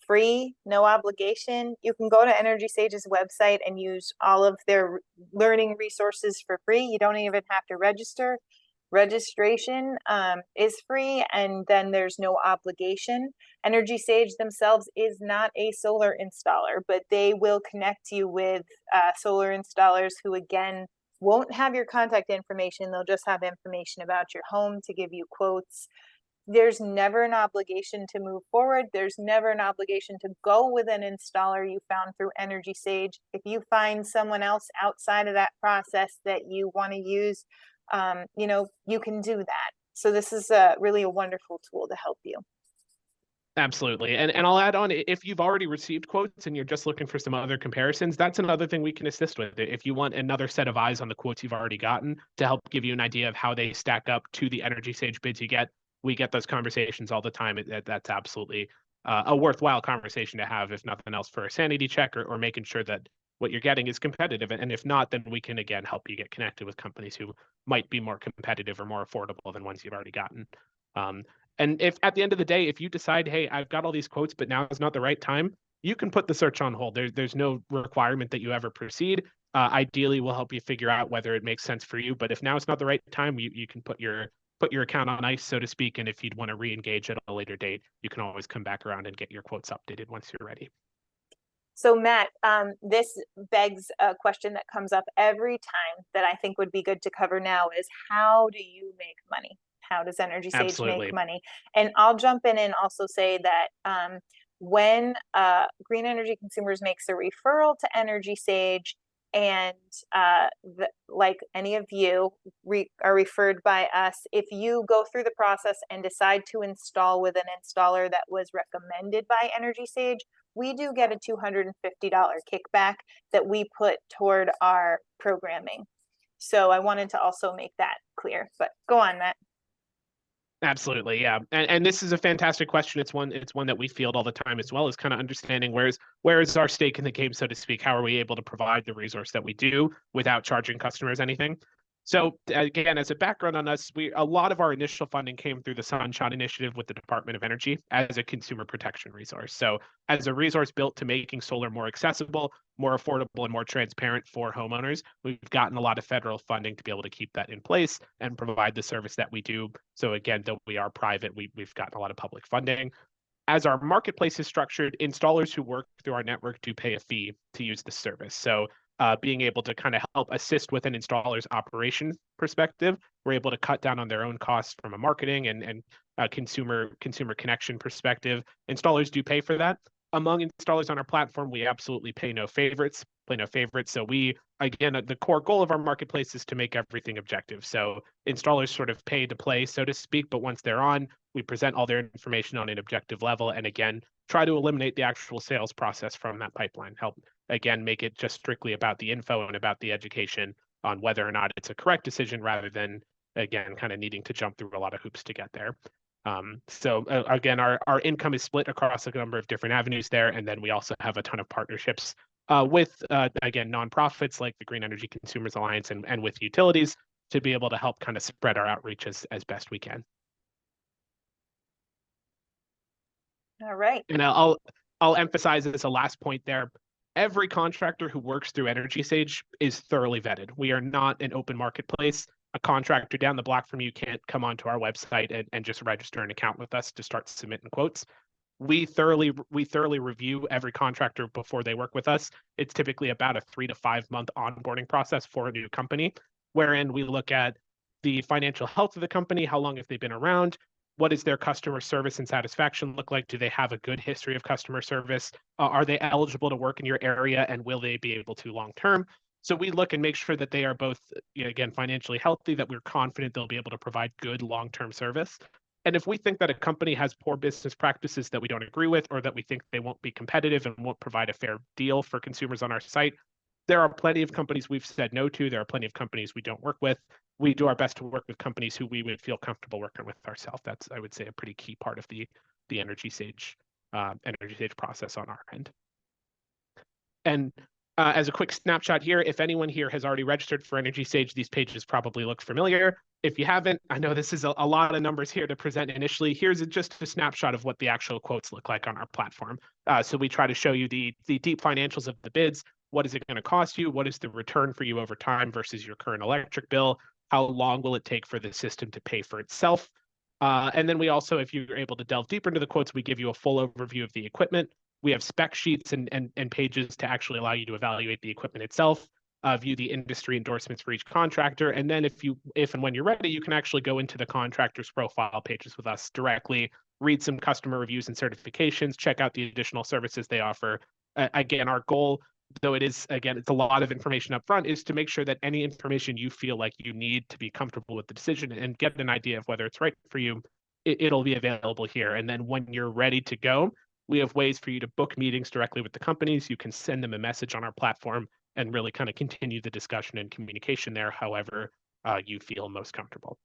free, no obligation. You can go to EnergySage's website and use all of their learning resources for free. You don't even have to register. Registration is free, and then there's no obligation. EnergySage themselves is not a solar installer, but they will connect you with solar installers who, again, won't have your contact information. They'll just have information about your home to give you quotes. There's never an obligation to move forward. There's never an obligation to go with an installer you found through EnergySage. If you find someone else outside of that process that you want to use, you can do that. So this is really a wonderful tool to help you. Absolutely. And I'll add on, if you've already received quotes and you're just looking for some other comparisons, that's another thing we can assist with. If you want another set of eyes on the quotes you've already gotten to help give you an idea of how they stack up to the EnergySage bids you get, we get those conversations all the time. That's absolutely a worthwhile conversation to have, if nothing else, for a sanity check or making sure that what you're getting is competitive. And if not, then we can, again, help you get connected with companies who might be more competitive or more affordable than ones you've already gotten. And if at the end of the day, if you decide, hey, I've got all these quotes, but now is not the right time, you can put the search on hold. There's no requirement that you ever proceed. Ideally, we'll help you figure out whether it makes sense for you. But if now is not the right time, you can put your account on ice, so to speak. And if you'd want to re-engage at a later date, you can always come back around and get your quotes updated once you're ready. So Matt, this begs a question that comes up every time that I think would be good to cover now is, how do you make money? How does EnergySage Absolutely. make money? And I'll jump in and also say that when Green Energy Consumers makes a referral to EnergySage, and like any of you are referred by us, if you go through the process and decide to install with an installer that was recommended by EnergySage, we do get a $250 kickback that we put toward our programming. So I wanted to also make that clear, but go on, Matt. Absolutely, yeah. And this is a fantastic question. It's one that we field all the time, as well as kind of understanding where is our stake in the game, so to speak. How are we able to provide the resource that we do without charging customers anything? So again, as a background on us, a lot of our initial funding came through the Sunshine Initiative with the Department of Energy as a consumer protection resource. So as a resource built to making solar more accessible, more affordable, and more transparent for homeowners, we've gotten a lot of federal funding to be able to keep that in place and provide the service that we do. So again, though we are private, we've gotten a lot of public funding. As our marketplace is structured, installers who work through our network do pay a fee to use the service. So being able to kind of help assist with an installer's operation perspective, we're able to cut down on their own costs from a marketing and consumer connection perspective. Installers do pay for that. Among installers on our platform, we absolutely play no favorites. So we, again, the core goal of our marketplace is to make everything objective. So installers sort of pay to play, so to speak, but once they're on, we present all their information on an objective level, and again, try to eliminate the actual sales process from that pipeline. Help, again, make it just strictly about the info and about the education on whether or not it's a correct decision, rather than, again, kind of needing to jump through a lot of hoops to get there. Again, our income is split across a number of different avenues there, and then we also have a ton of partnerships with, again, nonprofits like the Green Energy Consumers Alliance and with utilities to be able to help kind of spread our outreach as best we can. All right. And I'll emphasize as a last point there, every contractor who works through EnergySage is thoroughly vetted. We are not an open marketplace. A contractor down the block from you can't come onto our website and just register an account with us to start submitting quotes. We thoroughly review every contractor before they work with us. It's typically about a 3 to 5 month onboarding process for a new company, wherein we look at the financial health of the company, how long have they been around, what does their customer service and satisfaction look like? Do they have a good history of customer service? Are they eligible to work in your area, and will they be able to long term? So we look and make sure that they are both, again, financially healthy, that we're confident they'll be able to provide good long-term service. And if we think that a company has poor business practices that we don't agree with, or that we think they won't be competitive and won't provide a fair deal for consumers on our site, there are plenty of companies we've said no to. There are plenty of companies we don't work with. We do our best to work with companies who we would feel comfortable working with ourselves. That's, I would say, a pretty key part of the EnergySage process on our end. And as a quick snapshot here, if anyone here has already registered for EnergySage, these pages probably look familiar. If you haven't, I know this is a lot of numbers here to present initially. Here's just a snapshot of what the actual quotes look like on our platform. So we try to show you the deep financials of the bids. What is it going to cost you? What is the return for you over time versus your current electric bill? How long will it take for the system to pay for itself? And then we also, if you're able to delve deeper into the quotes, we give you a full overview of the equipment. We have spec sheets and pages to actually allow you to evaluate the equipment itself. view the industry endorsements for each contractor. And then if and when you're ready, you can actually go into the contractor's profile pages with us directly, read some customer reviews and certifications, check out the additional services they offer. Again, our goal, though it's a lot of information up front, is to make sure that any information you feel like you need to be comfortable with the decision and get an idea of whether it's right for you, it'll be available here. And then when you're ready to go, we have ways for you to book meetings directly with the companies. You can send them a message on our platform and really kind of continue the discussion and communication there, however you feel most comfortable.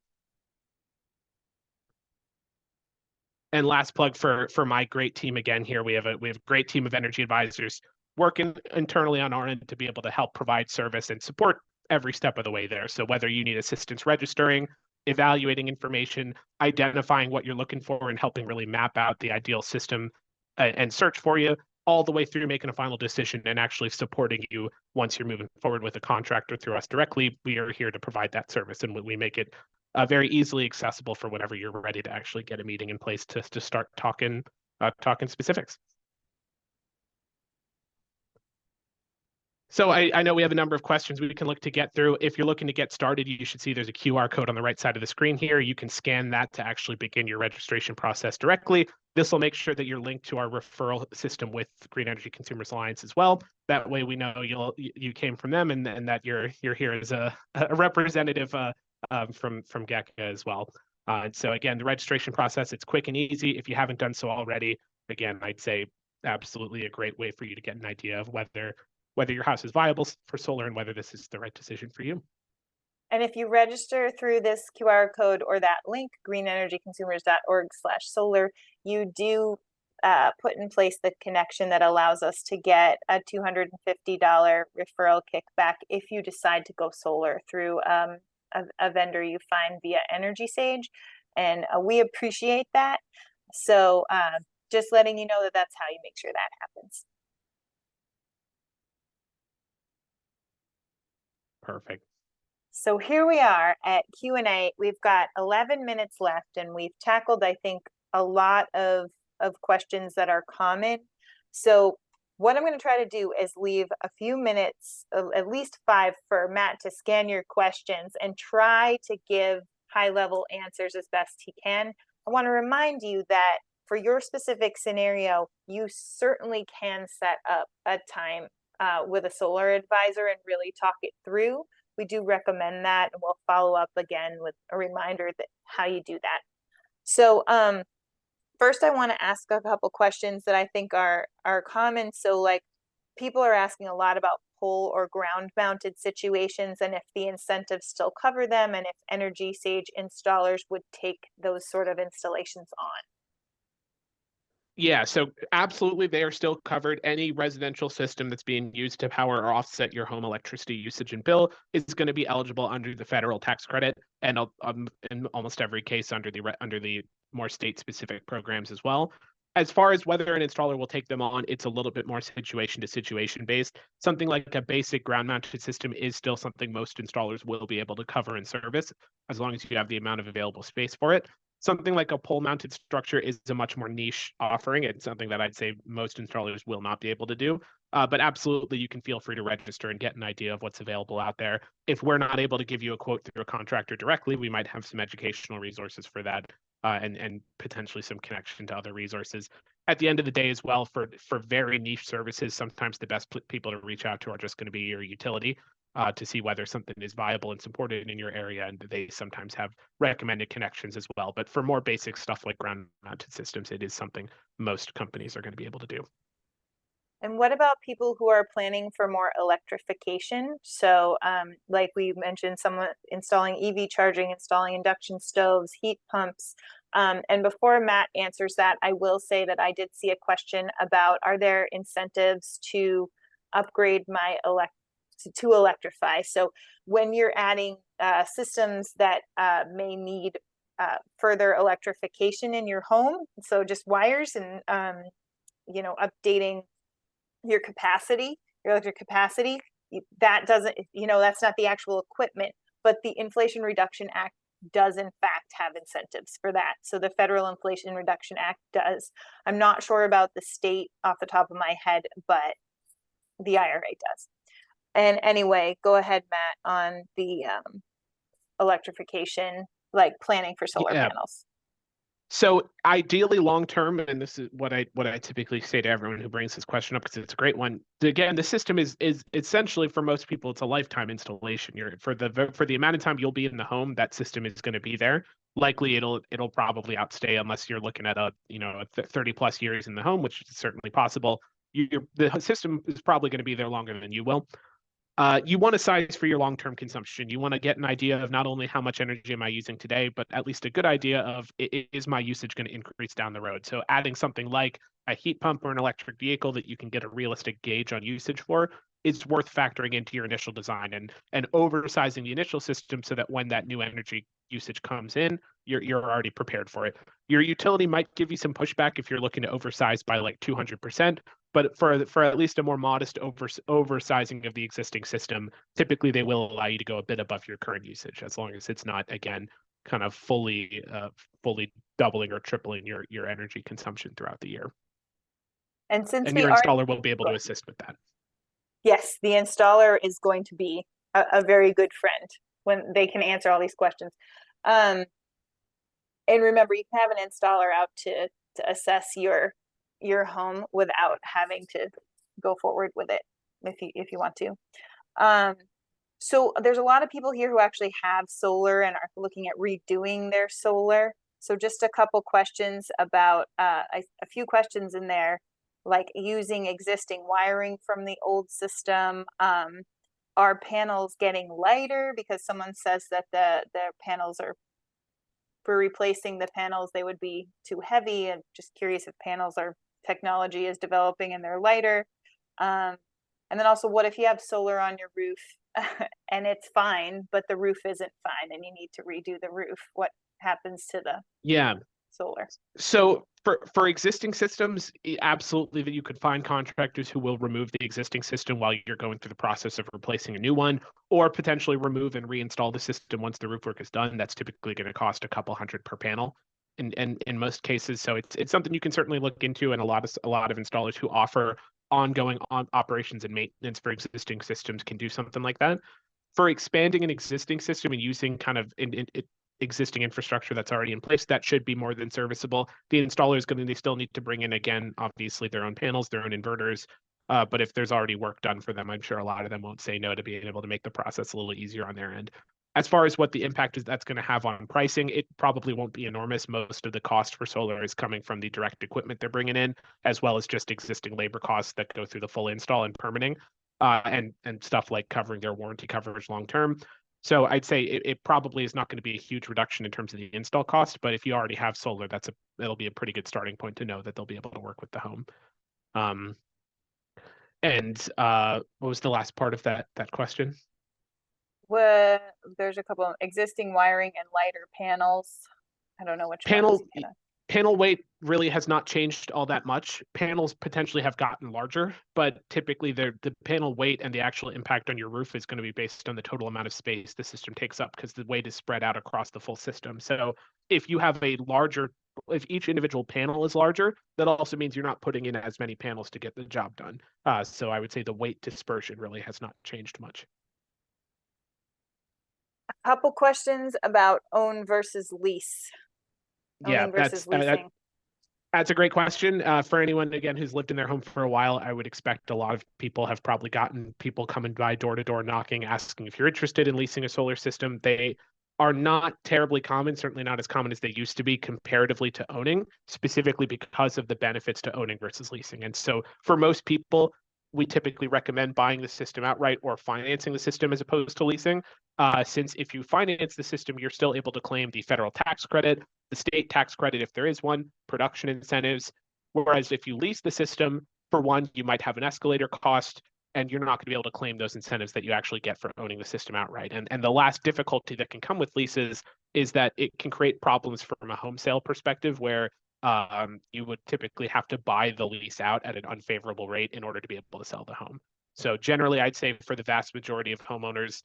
And last plug for my great team again here. We have a great team of energy advisors working internally on our end to be able to help provide service and support every step of the way there. So whether you need assistance registering, evaluating information, identifying what you're looking for, and helping really map out the ideal system and search for you, all the way through making a final decision and actually supporting you once you're moving forward with a contractor through us directly, we are here to provide that service, and we make it very easily accessible for whenever you're ready to actually get a meeting in place to start talking specifics. So I know we have a number of questions we can look to get through. If you're looking to get started, you should see there's a QR code on the right side of the screen here. You can scan that to actually begin your registration process directly. This will make sure that you're linked to our referral system with Green Energy Consumers Alliance as well. That way we know you came from them and that you're here as a representative from GECA as well. And so again, the registration process, it's quick and easy. If you haven't done so already, again, I'd say absolutely a great way for you to get an idea of whether your house is viable for solar and whether this is the right decision for you. And if you register through this QR code or that link, greenenergyconsumers.org/solar, you do put in place the connection that allows us to get a $250 referral kickback if you decide to go solar through a vendor you find via EnergySage. And we appreciate that. So just letting you know that that's how you make sure that happens. Perfect. So here we are at Q&A. We've got 11 minutes left, and we've tackled, I think, a lot of questions that are common. So what I'm going to try to do is leave a few minutes, at least 5, for Matt to scan your questions and try to give high-level answers as best he can. I want to remind you that for your specific scenario, you certainly can set up a time with a solar advisor and really talk it through. We do recommend that, and we'll follow up again with a reminder that how you do that. So first I want to ask a couple questions that I think are common. So like people are asking a lot about pole or ground mounted situations and if the incentives still cover them and if EnergySage installers would take those sort of installations on. Yeah, so absolutely, they are still covered. Any residential system that's being used to power or offset your home electricity usage and bill is going to be eligible under the federal tax credit, and in almost every case under the more state-specific programs as well. As far as whether an installer will take them on, it's a little bit more situation to situation based. Something like a basic ground-mounted system is still something most installers will be able to cover and service, as long as you have the amount of available space for it. Something like a pole-mounted structure is a much more niche offering. It's something that I'd say most installers will not be able to do. But absolutely, you can feel free to register and get an idea of what's available out there. If we're not able to give you a quote through a contractor directly, we might have some educational resources for that and potentially some connection to other resources. At the end of the day as well, for very niche services, sometimes the best people to reach out to are just going to be your utility. To see whether something is viable and supported in your area, and they sometimes have recommended connections as well. But for more basic stuff like ground-mounted systems, it is something most companies are going to be able to do. And what about people who are planning for more electrification? So like we mentioned, someone installing EV charging, installing induction stoves, heat pumps. And before Matt answers that, I will say that I did see a question about, are there incentives to upgrade my to electrify? So when you're adding systems that may need further electrification in your home, so just wires and updating your capacity, your electric capacity, that doesn't, that's not the actual equipment, but the Inflation Reduction Act does in fact have incentives for that. So the Federal Inflation Reduction Act does. I'm not sure about the state off the top of my head, but the IRA does. And anyway, go ahead, Matt, on the electrification, like planning for solar Yeah. panels. So ideally long term, and this is what I typically say to everyone who brings this question up because it's a great one. Again, the system is essentially for most people it's a lifetime installation. You're for the amount of time you'll be in the home, that system is going to be there. Likely it'll probably outstay unless you're looking at a 30 plus years in the home, which is certainly possible. The system is probably going to be there longer than you will. You want to size for your long-term consumption. You want to get an idea of not only how much energy am I using today, but at least a good idea of is my usage going to increase down the road. So adding something like a heat pump or an electric vehicle that you can get a realistic gauge on usage for is worth factoring into your initial design and oversizing the initial system so that when that new energy usage comes in, you're already prepared for it. Your utility might give you some pushback if you're looking to oversize by like 200%, but for at least a more modest oversizing of the existing system, typically they will allow you to go a bit above your current usage, as long as it's not, again, kind of fully doubling or tripling your energy consumption throughout the year. And since And we your are, installer will be able to assist with that. yes, the installer is going to be a very good friend when they can answer all these questions. And remember, you can have an installer out to assess your home without having to go forward with it if you want to. So there's a lot of people here who actually have solar and are looking at redoing their solar. So just a couple questions about a few questions in there, like using existing wiring from the old system. Are panels getting lighter? Because someone says that the panels are, for replacing the panels, they would be too heavy. And just curious if technology is developing and they're lighter. And then also, what if you have solar on your roof and it's fine, but the roof isn't fine and you need to redo the roof? What happens to the Yeah. solar? So for existing systems, absolutely that you could find contractors who will remove the existing system while you're going through the process of replacing a new one, or potentially remove and reinstall the system once the roof work is done. That's typically going to cost a couple hundred per panel in most cases. So it's something you can certainly look into, and a lot of installers who offer ongoing operations and maintenance for existing systems can do something like that. For expanding an existing system and using kind of existing infrastructure that's already in place, that should be more than serviceable. The installer is going to still need to bring in, again, obviously their own panels, their own inverters. But if there's already work done for them, I'm sure a lot of them won't say no to being able to make the process a little easier on their end. As far as what the impact is that's going to have on pricing, it probably won't be enormous. Most of the cost for solar is coming from the direct equipment they're bringing in, as well as just existing labor costs that go through the full install and permitting, and stuff like covering their warranty coverage long term. So I'd say it probably is not going to be a huge reduction in terms of the install cost, but if you already have solar, it'll be a pretty good starting point to know that they'll be able to work with the home. And what was the last part of that question? Well, there's a couple of existing wiring and lighter panels. I don't know which ones. Panel weight really has not changed all that much. Panels potentially have gotten larger, but typically the panel weight and the actual impact on your roof is going to be based on the total amount of space the system takes up, because the weight is spread out across the full system. So if each individual panel is larger, that also means you're not putting in as many panels to get the job done. So I would say the weight dispersion really has not changed much. A couple questions about own versus lease. Yeah, Owning versus leasing. That's a great question. For anyone, again, who's lived in their home for a while, I would expect a lot of people have probably gotten people coming by door to door knocking, asking if you're interested in leasing a solar system. They are not terribly common, certainly not as common as they used to be comparatively to owning, specifically because of the benefits to owning versus leasing. And so for most people, we typically recommend buying the system outright or financing the system as opposed to leasing. Since if you finance the system, you're still able to claim the federal tax credit, the state tax credit if there is one, production incentives. Whereas if you lease the system, for one, you might have an escalator cost, and you're not going to be able to claim those incentives that you actually get for owning the system outright. And the last difficulty that can come with leases is that it can create problems from a home sale perspective, where you would typically have to buy the lease out at an unfavorable rate in order to be able to sell the home. So generally, I'd say for the vast majority of homeowners,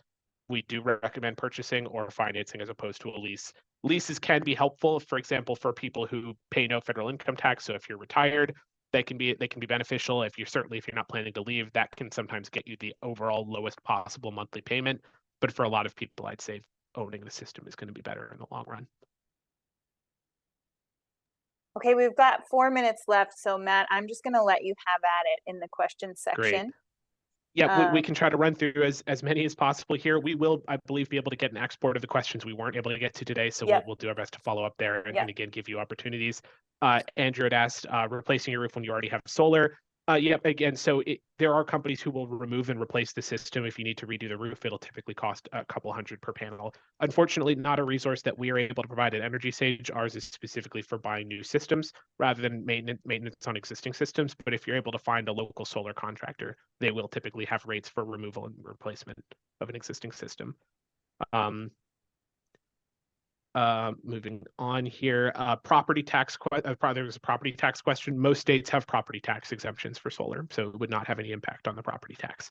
we do recommend purchasing or financing as opposed to a lease. Leases can be helpful, for example, for people who pay no federal income tax. So if you're retired, they can be beneficial if you're not planning to leave. That can sometimes get you the overall lowest possible monthly payment. But for a lot of people, I'd say owning the system is going to be better in the long run. Okay, we've got 4 minutes left. So Matt, I'm just going to let you have at it in the question Great. section. Yeah, we can try to run through as many as possible here. We will, I believe, be able to get an export of the questions we weren't able to get to today. So Yep. we'll do our best to follow up there and, Yep. and again, give you opportunities. Andrew had asked, replacing your roof when you already have solar. Yep, again, so there are companies who will remove and replace the system. If you need to redo the roof, it'll typically cost a couple hundred per panel. Unfortunately, not a resource that we are able to provide at EnergySage. Ours is specifically for buying new systems rather than maintenance on existing systems. But if you're able to find a local solar contractor, they will typically have rates for removal and replacement of an existing system. Moving on here, property tax. There was a property tax question. Most states have property tax exemptions for solar, so it would not have any impact on the property tax.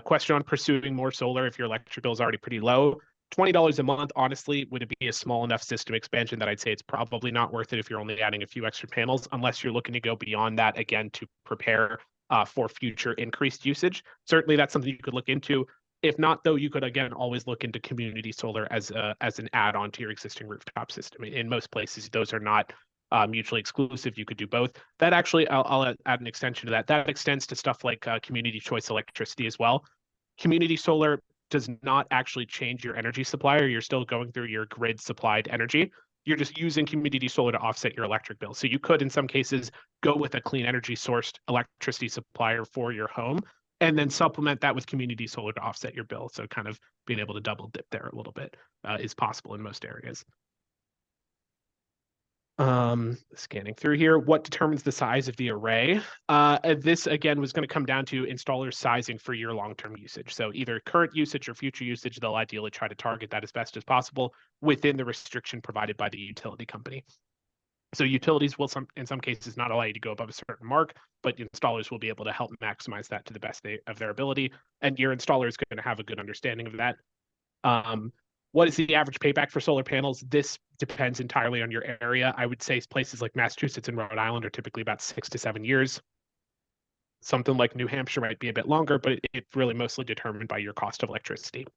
Question on pursuing more solar if your electric bill is already pretty low. $20 a month, honestly, would it be a small enough system expansion that I'd say it's probably not worth it if you're only adding a few extra panels, unless you're looking to go beyond that, again, to prepare for future increased usage. Certainly, that's something you could look into. If not, though, you could, again, always look into community solar as an add-on to your existing rooftop system. In most places, those are not mutually exclusive. You could do both. That actually, I'll add an extension to that. That extends to stuff like community choice electricity as well. Community solar does not actually change your energy supplier. You're still going through your grid supplied energy. You're just using community solar to offset your electric bill. So you could, in some cases, go with a clean energy sourced electricity supplier for your home and then supplement that with community solar to offset your bill. So kind of being able to double dip there a little bit is possible in most areas. Scanning through here, what determines the size of the array? This again was going to come down to installer sizing for your long-term usage. So either current usage or future usage, they'll ideally try to target that as best as possible within the restriction provided by the utility company. So utilities will in some cases not allow you to go above a certain mark, but installers will be able to help maximize that to the best of their ability. And your installer is going to have a good understanding of that. What is the average payback for solar panels? This depends entirely on your area. I would say places like Massachusetts and Rhode Island are typically about 6 to 7 years. Something like New Hampshire might be a bit longer, but it's really mostly determined by your cost of electricity.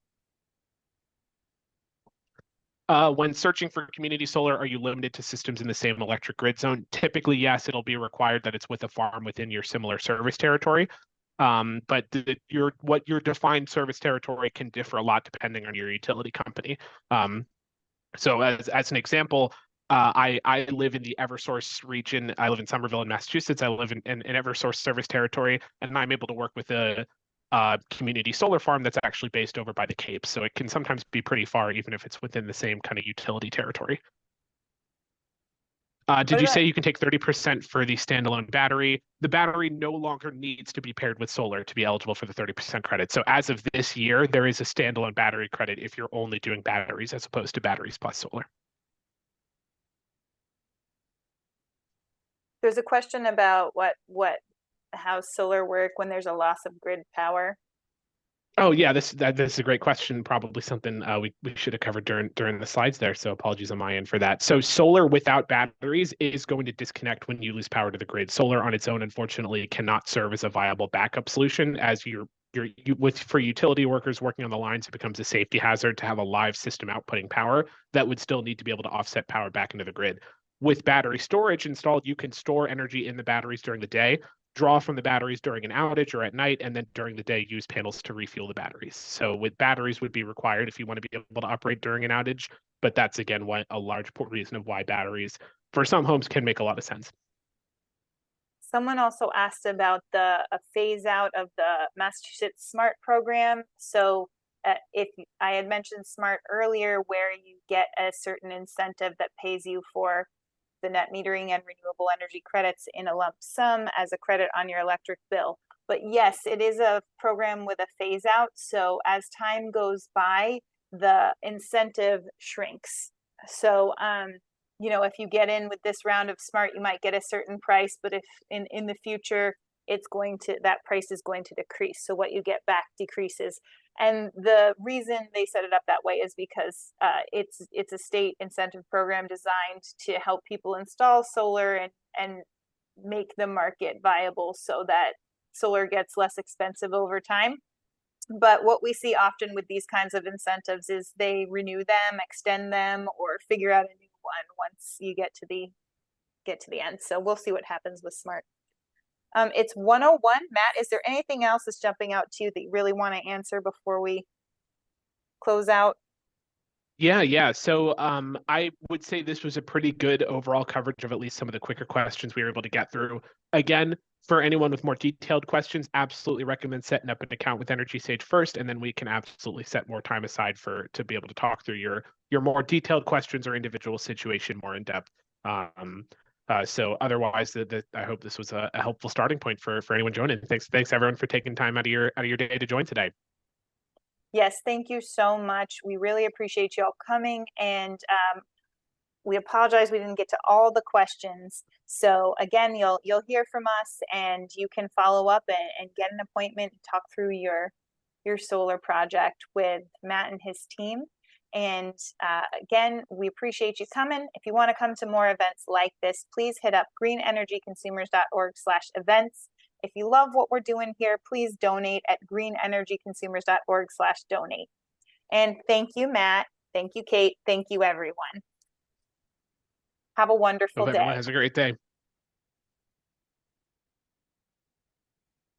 When searching for community solar, are you limited to systems in the same electric grid zone? Typically, yes, it'll be required that it's with a farm within your similar service territory. But what your defined service territory can differ a lot depending on your utility company. So as an example, I live in the Eversource region. I live in Somerville in Massachusetts. I live in Eversource service territory, and I'm able to work with a community solar farm that's actually based over by the Cape. So it can sometimes be pretty far, even if it's within the same kind of utility territory. Did you say you can take 30% for the standalone battery? The battery no longer needs to be paired with solar to be eligible for the 30% credit. So as of this year, there is a standalone battery credit if you're only doing batteries as opposed to batteries plus solar. There's a question about how solar work when there's a loss of grid power. Oh yeah, this is a great question. Probably something we should have covered during the slides there. So apologies on my end for that. So solar without batteries is going to disconnect when you lose power to the grid. Solar on its own, unfortunately, cannot serve as a viable backup solution. As for utility workers working on the lines, it becomes a safety hazard to have a live system outputting power that would still need to be able to offset power back into the grid. With battery storage installed, you can store energy in the batteries during the day, draw from the batteries during an outage or at night, and then during the day use panels to refuel the batteries. So with batteries would be required if you want to be able to operate during an outage, but that's again a large reason of why batteries for some homes can make a lot of sense. Someone also asked about a phase out of the Massachusetts SMART program. So if I had mentioned SMART earlier, where you get a certain incentive that pays you for the net metering and renewable energy credits in a lump sum as a credit on your electric bill. But yes, it is a program with a phase out. So as time goes by, the incentive shrinks. So, if you get in with this round of SMART, you might get a certain price, but if in the future, that price is going to decrease. So what you get back decreases. And the reason they set it up that way is because it's a state incentive program designed to help people install solar and make the market viable so that solar gets less expensive over time. But what we see often with these kinds of incentives is they renew them, extend them, or figure out a new one once you get to the end. So we'll see what happens with smart. It's 101. Matt, is there anything else that's jumping out to you that you really want to answer before we close out? Yeah. So I would say this was a pretty good overall coverage of at least some of the quicker questions we were able to get through. Again, for anyone with more detailed questions, absolutely recommend setting up an account with EnergySage first, and then we can absolutely set more time aside to be able to talk through your more detailed questions or individual situation more in depth. So otherwise, I hope this was a helpful starting point for anyone joining. Thanks everyone for taking time out of your day to join today. Yes, thank you so much. We really appreciate you all coming, and we apologize we didn't get to all the questions. So again, you'll hear from us, and you can follow up and get an appointment and talk through your solar project with Matt and his team. And again, we appreciate you coming. If you want to come to more events like this, please hit up greenenergyconsumers.org/events. If you love what we're doing here, please donate at greenenergyconsumers.org/donate. And thank you, Matt. Thank you, Kate. Thank you, everyone. Have a wonderful Hope everyone day. has a great day.